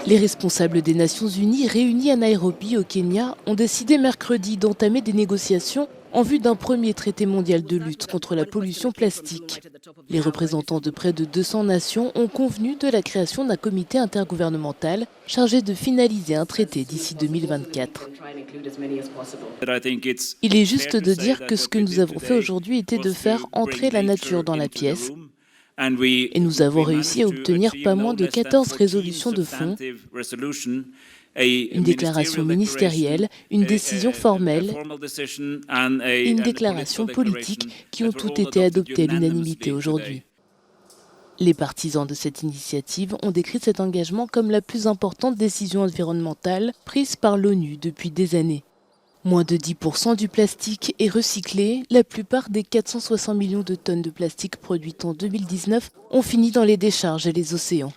Les responsables des Nations Unies réunis à Nairobi au Kenya ont décidé mercredi d'entamer des négociations en vue d'un premier traité mondial de lutte contre la pollution plastique. Les représentants de près de 200 nations ont convenu de la création d'un comité intergouvernemental chargé de finaliser un traité d'ici 2024. Il est juste de dire que ce que nous avons fait aujourd'hui était de faire entrer la nature dans la pièce. Et nous avons réussi à obtenir pas moins de 14 résolutions de fond, une déclaration ministérielle, une décision formelle et une déclaration politique qui ont toutes été adoptées à l'unanimité aujourd'hui. Les partisans de cette initiative ont décrit cet engagement comme la plus importante décision environnementale prise par l'ONU depuis des années. Moins de 10% du plastique est recyclé. La plupart des 460 millions de tonnes de plastique produites en 2019 ont fini dans les décharges et les océans.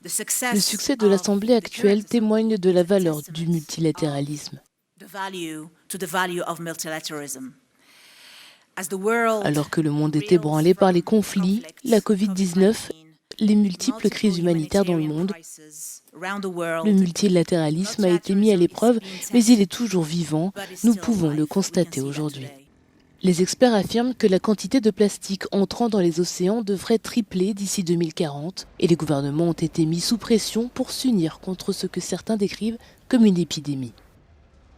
Le succès de l'Assemblée actuelle témoigne de la valeur du multilatéralisme. Alors que le monde est ébranlé par les conflits, la Covid-19, les multiples crises humanitaires dans le monde, le multilatéralisme a été mis à l'épreuve, mais il est toujours vivant. Nous pouvons le constater aujourd'hui. Les experts affirment que la quantité de plastique entrant dans les océans devrait tripler d'ici 2040 et les gouvernements ont été mis sous pression pour s'unir contre ce que certains décrivent comme une épidémie.